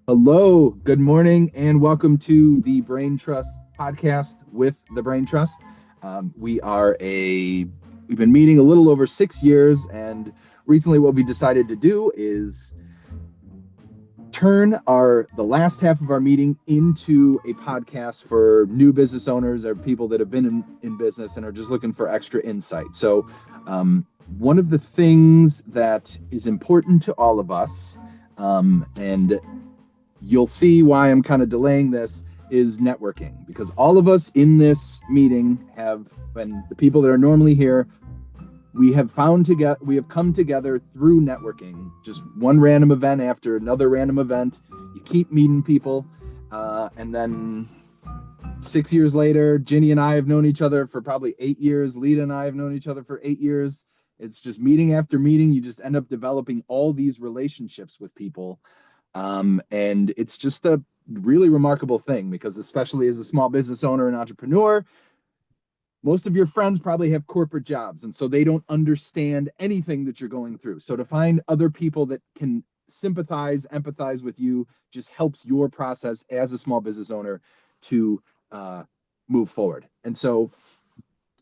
Hello, good morning, and welcome to the Braintrust podcast with the Braintrust. We've been meeting a little over 6 years, and recently what we decided to do is turn the last half of our meeting into a podcast for new business owners or people that have been in business and are just looking for extra insight. So, one of the things that is important to all of us, and you'll see why I'm kind of delaying this, is networking, because all of us in this meeting and the people that are normally here, we have come together through networking. Just one random event after another random event, you keep meeting people, and then 6 years later, Ginny and I have known each other for probably 8 years. Lita and I have known each other for 8 years. It's just meeting after meeting. You just end up developing all these relationships with people. And it's just a really remarkable thing, because especially as a small business owner and entrepreneur, most of your friends probably have corporate jobs, and so they don't understand anything that you're going through. So to find other people that can sympathize, empathize with you just helps your process as a small business owner to move forward. And so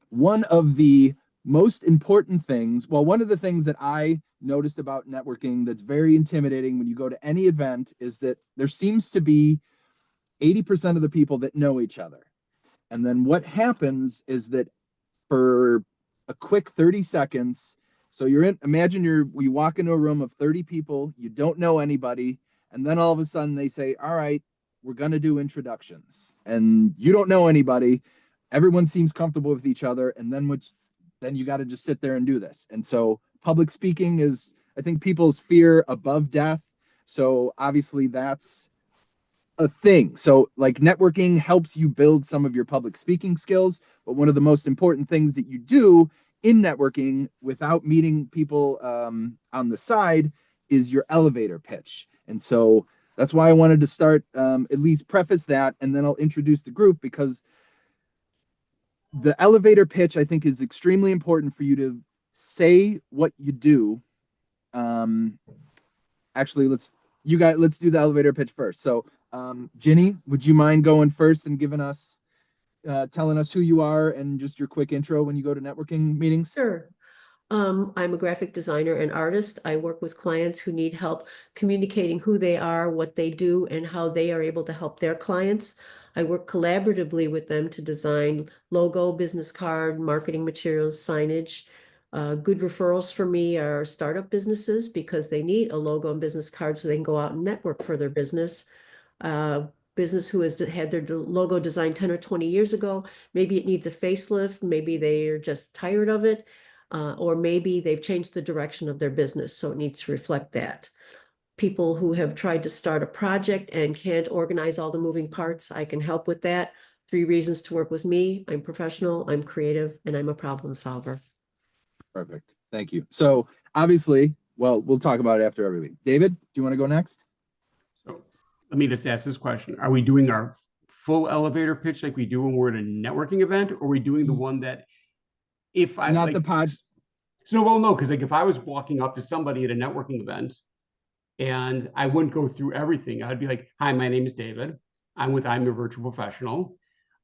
one of the most important things, well, one of the things that I noticed about networking that's very intimidating when you go to any event, is that there seems to be 80% of the people that know each other. And then what happens is that for a quick 30 seconds, so imagine you walk into a room of 30 people, you don't know anybody, and then all of a sudden they say, all right, we're going to do introductions. And you don't know anybody. Everyone seems comfortable with each other. And then you got to just sit there and do this. And so public speaking is, I think, people's fear above death. So obviously that's a thing. So like networking helps you build some of your public speaking skills, but one of the most important things that you do in networking without meeting people on the side is your elevator pitch. And so that's why I wanted to start, at least preface that, and then I'll introduce the group, because the elevator pitch, I think, is extremely important for you to say what you do. Um, Actually, let's do the elevator pitch first. So, Ginny, would you mind going first and telling us who you are and just your quick intro when you go to networking meetings? Sure. I'm a graphic designer and artist. I work with clients who need help communicating who they are, what they do, and how they are able to help their clients. I work collaboratively with them to design logo, business card, marketing materials, signage. Good referrals for me are startup businesses because they need a logo and business card so they can go out and network for their business. Business who has had their logo designed 10 or 20 years ago. Maybe it needs a facelift. Maybe they're just tired of it. Or maybe they've changed the direction of their business, so it needs to reflect that. People who have tried to start a project and can't organize all the moving parts, I can help with that. 3 reasons to work with me: I'm professional, I'm creative, and I'm a problem solver. Perfect. Thank you. So obviously, well, we'll talk about it after everything. David, do you want to go next? So let me just ask this question. Are we doing our full elevator pitch like we do when we're at a networking event, or are we doing the one that if I Not like the pod. so well, no, because like if I was walking up to somebody at a networking event and I wouldn't go through everything, I'd be like, hi, my name is David. I'm a virtual professional.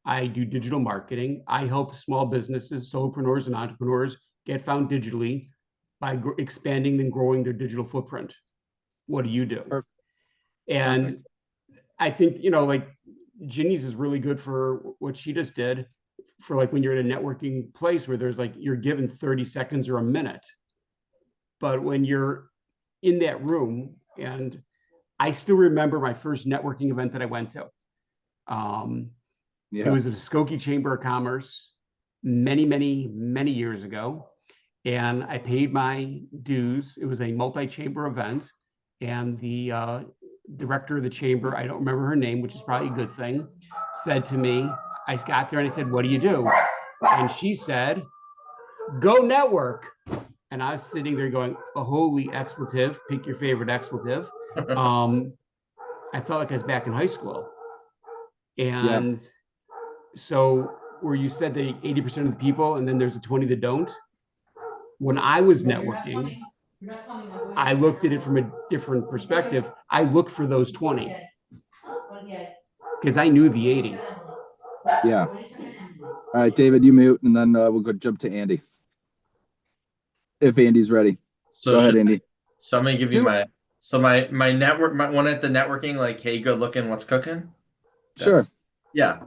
I do digital marketing. I help small businesses, solopreneurs and entrepreneurs get found digitally by expanding and growing their digital footprint. What do you do? Perfect. And Perfect. I think, like Ginny's is really good for what she just did, for like when you're in a networking place where there's like, you're given 30 seconds or a minute. But when you're in that room, and I still remember my first networking event that I went to. It was at the Skokie Chamber of Commerce many, many, many years ago. And I paid my dues. It was a multi-chamber event. And the director of the chamber, I don't remember her name, which is probably a good thing, said to me, I got there and I said, what do you do? And she said, go network. And I was sitting there going, a holy expletive, pick your favorite expletive. I felt like I was back in high school. And so where you said that 80% of the people, and then there's a 20 that don't. When I was networking, I looked at it from a different perspective. I looked for those 20 because I knew the 80. Yeah. All right, David, you mute, and then we'll go jump to Andy. If Andy's ready. So Go ahead, should Andy. so I'm gonna give you Shoot. my network one at the networking, like, hey, good looking, what's cooking? Sure. Yeah.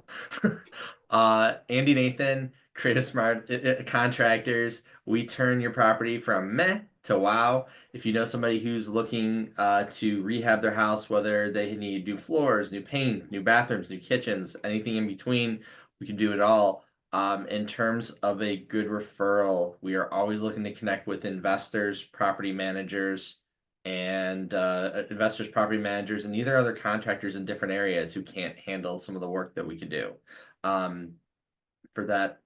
Andy Nathan, Creative Smart Contractors. We turn your property from meh to wow. If you know somebody who's looking to rehab their house, whether they need new floors, new paint, new bathrooms, new kitchens, anything in between, we can do it all. In terms of a good referral, we are always looking to connect with investors, property managers, and property managers, and either other contractors in different areas who can't handle some of the work that we could do. Um, for that,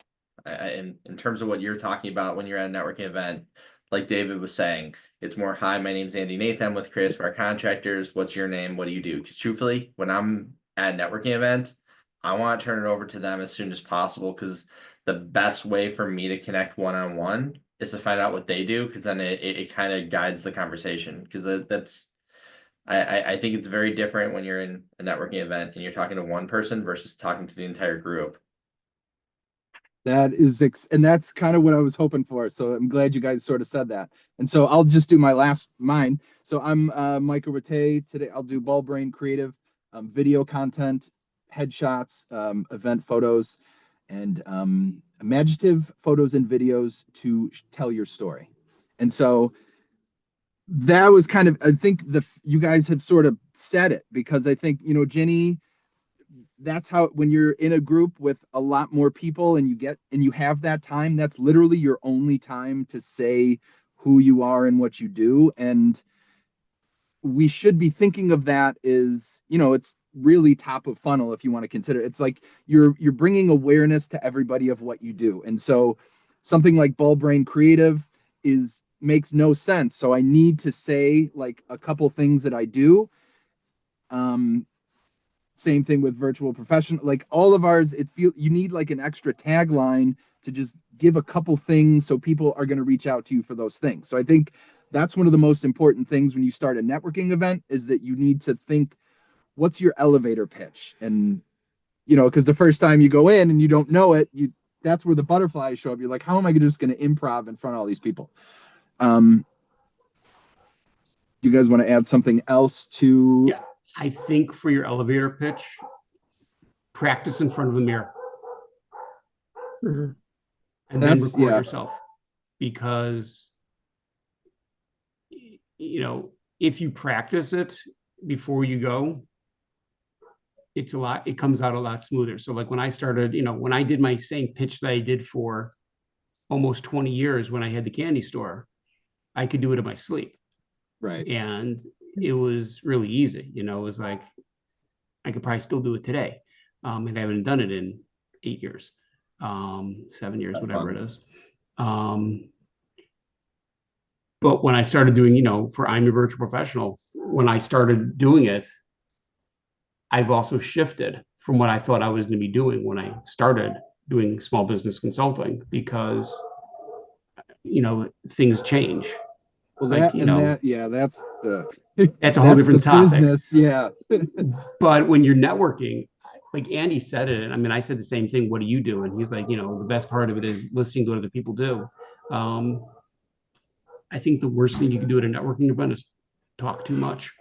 in terms of what you're talking about when you're at a networking event, like David was saying, it's more, hi, my name's Andy Nathan with Creative Smart Contractors. What's your name? What do you do? Because truthfully, when I'm at a networking event, I want to turn it over to them as soon as possible, because the best way for me to connect one-on-one is to find out what they do, because then it kind of guides the conversation. Because that's I think it's very different when you're in a networking event and you're talking to one person versus talking to the entire group. That is, and that's kind of what I was hoping for. So I'm glad you guys sort of said that. And so I'll just do mine. So I'm Michael Rattay. Today I'll do Ball Brain Creative, video content, headshots, event photos, and imaginative photos and videos to tell your story. And so that was kind of, I think you guys have sort of said it, because I think, Jenny, that's how, when you're in a group with a lot more people and you have that time, that's literally your only time to say who you are and what you do. And we should be thinking of that as, it's really top of funnel. If you want to consider, it's like you're bringing awareness to everybody of what you do. And so something like Ball Brain Creative makes no sense. So I need to say like a couple things that I do. Same thing with virtual professional, like all of ours, you need like an extra tagline to just give a couple things, so people are going to reach out to you for those things. So I think that's one of the most important things when you start a networking event, is that you need to think, what's your elevator pitch? And because the first time you go in and you don't know it, that's where the butterflies show up. You're like, how am I just going to improv in front of all these people? You guys want to add something else to? Yeah, I think for your elevator pitch, practice in front of the mirror. Mhm. And then That's, record yeah. yourself, because if you practice it before you go, it comes out a lot smoother. So like when I started, when I did my same pitch that I did for almost 20 years when I had the candy store, I could do it in my sleep. Right. And it was really easy. It was like, I could probably still do it today. And I haven't done it in 8 years, 7 years, whatever it is. But when I started doing, for I'm a virtual professional, when I started doing it, I've also shifted from what I thought I was going to be doing when I started doing small business consulting, because, things change. Well, Like, that's that's a whole different topic. Business, yeah. But when you're networking, like Andy said it, and I mean, I said the same thing. What do you do? And he's like, the best part of it is listening to what other people do. I think the worst thing you can do at a networking event is talk too much.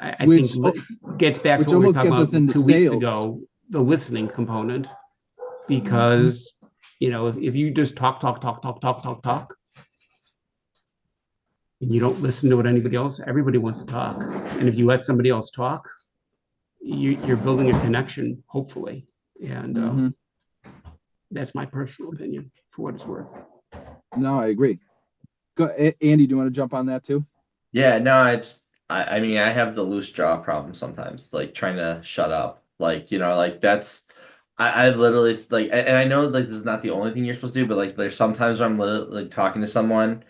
I think gets back to what we were talking about 2 weeks ago, the listening component, because if you just talk, and you don't listen to what anybody else, everybody wants to talk. And if you let somebody else talk, you're building a connection, hopefully. And that's my personal opinion, for what it's worth. No, I agree. Go, Andy, do you want to jump on that too? Yeah, no, I mean, I have the loose jaw problem sometimes, like trying to shut up. Like, like that's, I literally, like, and I know like this is not the only thing you're supposed to do, but like there's sometimes when I'm like talking to someone,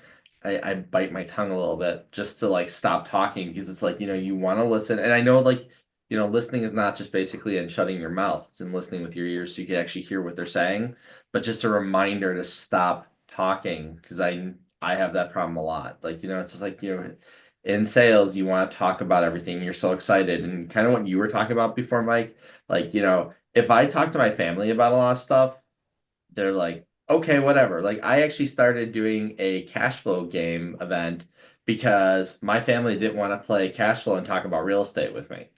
I bite my tongue a little bit just to like stop talking, because it's like, you want to listen. And I know like, listening is not just basically in shutting your mouth, it's in listening with your ears so you can actually hear what they're saying, but just a reminder to stop talking, because I have that problem a lot. Like, it's just like, in sales, you want to talk about everything. You're so excited. And kind of what you were talking about before, Mike, like, if I talk to my family about a lot of stuff, they're like, okay, whatever. Like, I actually started doing a cash flow game event because my family didn't want to play cash flow and talk about real estate with me.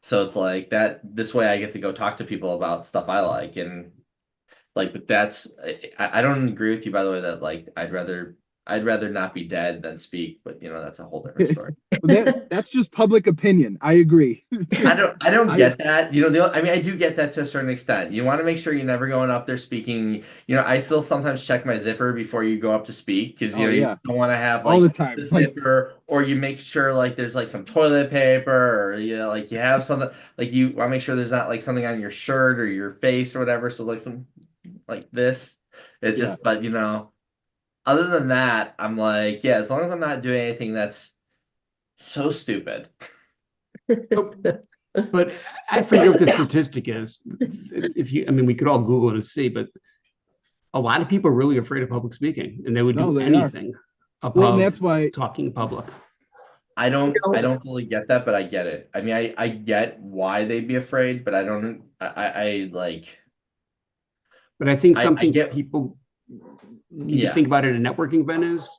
So it's like that, this way I get to go talk to people about stuff I like. And like, but I don't agree with you, by the way, that like I'd rather not be dead than speak, but that's a whole different story. That's just public opinion. I agree. I don't I get that. I mean, I do get that to a certain extent. You want to make sure you're never going up there speaking. I still sometimes check my zipper before you go up to speak because Oh you yeah, don't want to have all like the time. the Like zipper, or you make sure like there's like some toilet paper, or like you have something, like you want to make sure there's not like something on your shirt or your face or whatever. So like this, it's yeah, just, but other than that, I'm like, yeah, as long as I'm not doing anything that's so stupid. But I forget what the statistic is. I mean, we could all Google it and see, but a lot of people are really afraid of public speaking, and they would no, do they are. anything Well, and above that's why. talking in public. I don't fully get that, but I get it. I mean, I get why they'd be afraid, but I don't. I like. But I think I something get. people need to Yeah, think about at a networking event is,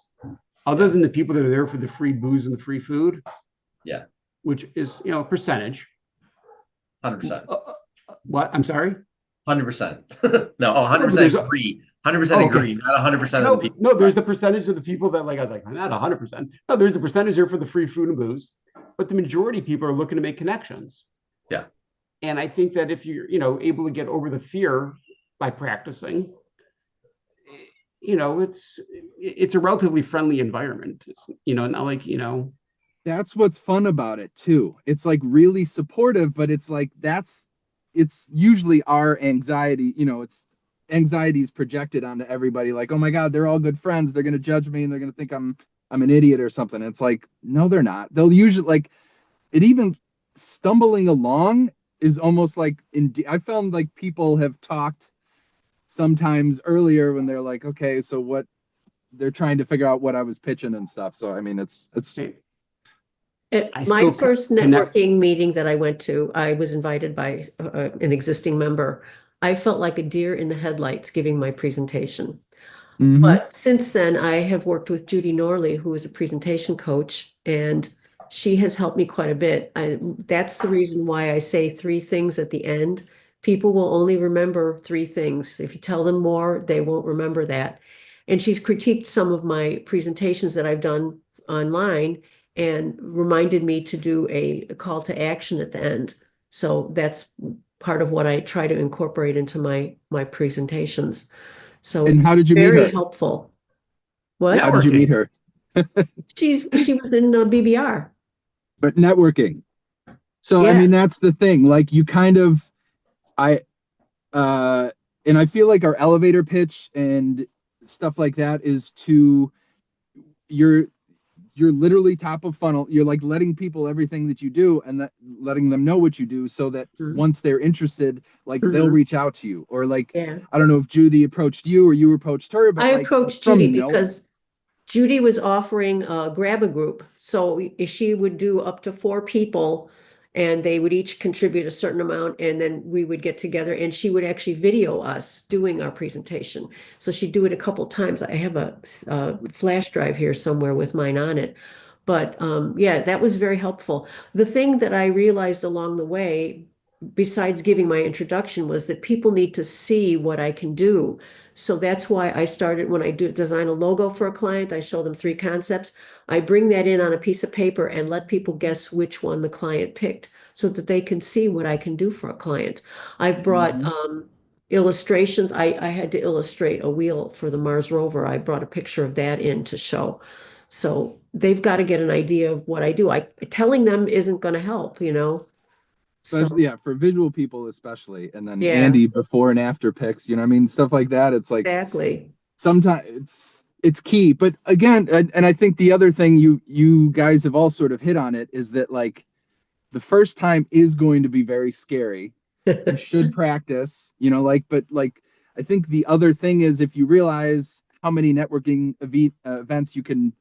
other than the people that are there for the free booze and the free food, yeah, which is a percentage. 100%, What? I'm sorry. 100%. No, oh, No, but 100% there's agree. 100% oh, okay. agree. Not 100% of the No, people. no, there's the percentage of the people that, like, I was like, not 100%. No, there's the percentage there for the free food and booze, but the majority of people are looking to make connections. Yeah. And I think that if you're, able to get over the fear by practicing, it's a relatively friendly environment. It's, not like, That's what's fun about it too. It's like really supportive, but it's like it's usually our anxiety. It's anxieties projected onto everybody. Like, oh my God, they're all good friends. They're gonna judge me and they're gonna think I'm an idiot or something. It's like, no, they're not. They'll usually like it. Even stumbling along is almost like I found like people have talked sometimes earlier when they're like, okay, so what they're trying to figure out what I was pitching and stuff. So I mean, it's At I my still first connect. networking meeting that I went to, I was invited by an existing member. I felt like a deer in the headlights giving my presentation. mhm. But since then, I have worked with Judy Norley, who is a presentation coach, and she has helped me quite a bit. That's the reason why I say three things at the end. People will only remember three things. If you tell them more, they won't remember that. And she's critiqued some of my presentations that I've done online and reminded me to do a call to action at the end. So that's part of what I try to incorporate into my presentations. So And it's how did you meet very her? helpful. What? How did you meet Networking. her? She was in BBR. But networking. So I Yeah. mean, that's the thing. Like you kind of, I, and I feel like our elevator pitch and stuff like that is to you're you're literally top of funnel. You're like letting people everything that you do and that letting them know what you do so that Mhm. once they're interested, like they'll Mhm. reach out to you. Or like, Yeah. I don't know if Judy approached you or you approached her, but I like approached Judy from no, because Judy was offering a grab a group. So she would do up to 4 people and they would each contribute a certain amount and then we would get together and she would actually video us doing our presentation. So she'd do it a couple times. I have a flash drive here somewhere with mine on it. But yeah, that was very helpful. The thing that I realized along the way, besides giving my introduction, was that people need to see what I can do. So that's why I started when I do design a logo for a client, I show them 3 concepts. I bring that in on a piece of paper and let people guess which one the client picked so that they can see what I can do for a client. I've brought Mhm. illustrations. I had to illustrate a wheel for the Mars rover. I brought a picture of that in to show. So they've got to get an idea of what I do. Telling them isn't going to help. especially So yeah, for visual people especially. And then yeah, Andy before and after pics, I mean, stuff like that. It's like exactly. sometimes it's key. But again, and I think the other thing you guys have all sort of hit on it is that like the first time is going to be very scary. You should practice, like, but like I think the other thing is if you realize how many networking events you can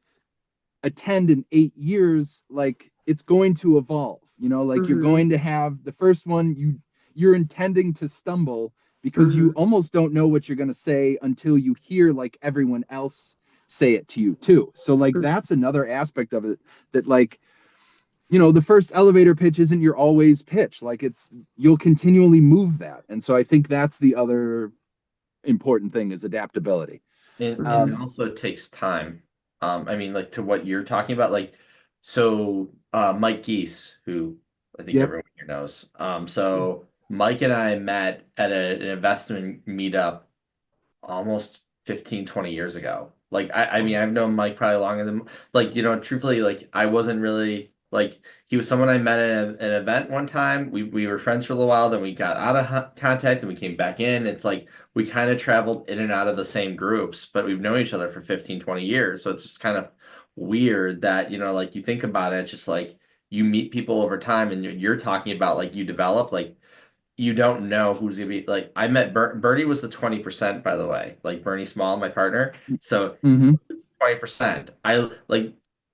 attend in 8 years. Like, it's going to evolve, like you're going to have the first one, you're intending to stumble because you almost don't know what you're going to say until you hear like everyone else say it to you too. So like that's another aspect of it, that like, the first elevator pitch isn't your always pitch. Like, you'll continually move that. And so I think that's the other important thing, is adaptability. And also it takes time. I mean, like to what you're talking about, like, so Mike Geese, who I think Yep. everyone here knows. So Mike and I met at an investment meetup almost 15, 20 years ago. Like, I mean, I've known Mike probably longer than, like, truthfully, like, I wasn't really, like, he was someone I met at an event one time. We were friends for a little while, then we got out of contact and we came back in. It's like, we kind of traveled in and out of the same groups, but we've known each other for 15, 20 years. So it's just kind of weird that, like, you think about it, it's just like, you meet people over time and you're talking about, like, you develop, like, you don't know who's gonna be, like, I met Bernie was the 20%, by the way, like Bernie Small, my partner. So Mm-hmm. 20%. I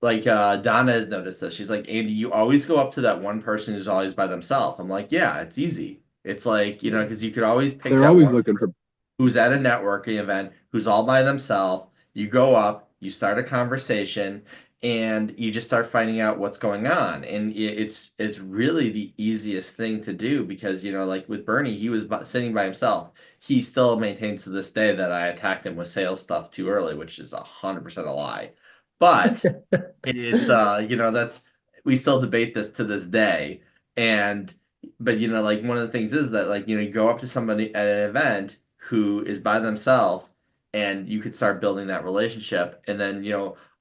Donna has noticed this. She's like, Andy, you always go up to that one person who's always by themselves. I'm like, yeah, it's easy. It's like, because you could always pick They're that always one looking for. who's at a networking event, who's all by themselves. You go up, you start a conversation, and you just start finding out what's going on. And it's really the easiest thing to do because, like with Bernie, he was sitting by himself. He still maintains to this day that I attacked him with sales stuff too early, which is 100% a lie. But it's that's, we still debate this to this day. And but like one of the things is that, like, you go up to somebody at an event who is by themselves and you could start building that relationship. And then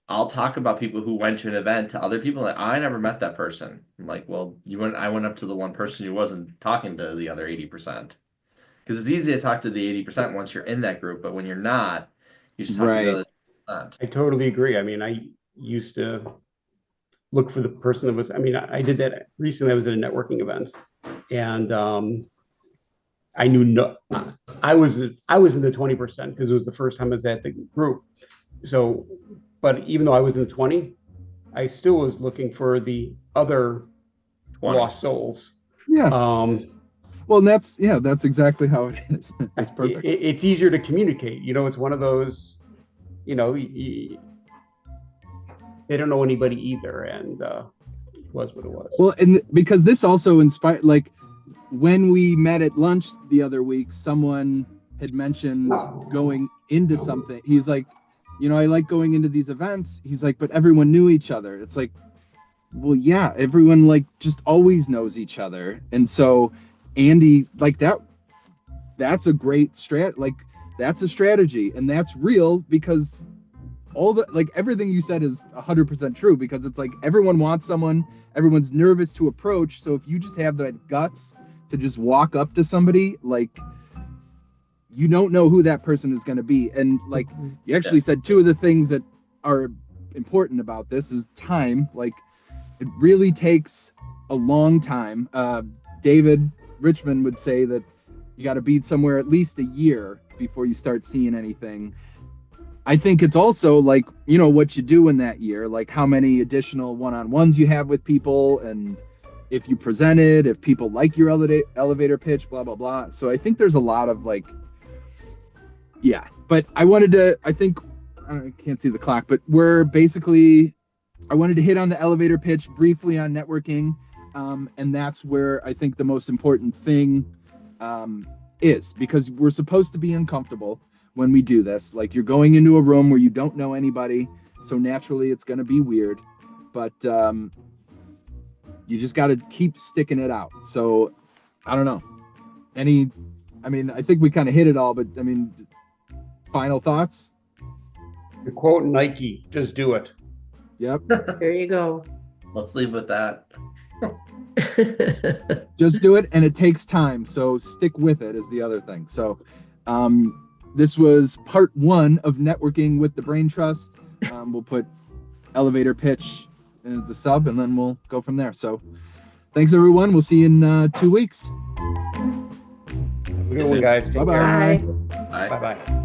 I'll talk about people who went to an event to other people, like, I never met that person. I'm like, well, I went up to the one person who wasn't talking to the other 80%, because it's easy to talk to the 80% once you're in that group, but when you're not, you just talk to the Right. other 20%. I totally agree. I mean, I used to look for the person that was, I mean, I did that recently. I was at a networking event and I knew I was in the 20% because it was the first time I was at the group. So, but even though I was in the 20, I still was looking for the other 20. lost souls. Yeah. Well, that's exactly how it is. It's perfect. It's easier to communicate. It's one of those, they don't know anybody either, and it was what it was. Well, and because this also inspired, like when we met at lunch the other week, someone had mentioned going into something. He's like, I like going into these events. He's like, but everyone knew each other. It's like, well, yeah, everyone like just always knows each other. And so Andy, like that's a great that's a strategy, and that's real, because everything you said is 100% true, because it's like everyone wants someone, everyone's nervous to approach. So if you just have the guts to just walk up to somebody, like, you don't know who that person is going to be. And like you actually said, two of the things that are important about this is time. Like, it really takes a long time. David Richmond would say that you got to be somewhere at least a year before you start seeing anything. I think it's also like, what you do in that year, like how many additional one-on-ones you have with people, and if you present it, if people like your elevator pitch, blah, blah, blah. So I think there's a lot of like, yeah, but I can't see the clock, but I wanted to hit on the elevator pitch briefly on networking. And that's where I think the most important thing is, because we're supposed to be uncomfortable when we do this. Like, you're going into a room where you don't know anybody, so naturally it's going to be weird, but you just got to keep sticking it out. So I don't know, I think we kind of hit it all, but final thoughts? To quote Nike, just do it. Yep. There you go. Let's leave with that. Just do it, and it takes time, so stick with it is the other thing. So this was part 1 of networking with the Braintrust. We'll put elevator pitch as the sub, and then we'll go from there. So thanks, everyone. We'll see you in 2 weeks. Good one, guys. Take care. Bye-bye. Bye. Bye. Bye-bye.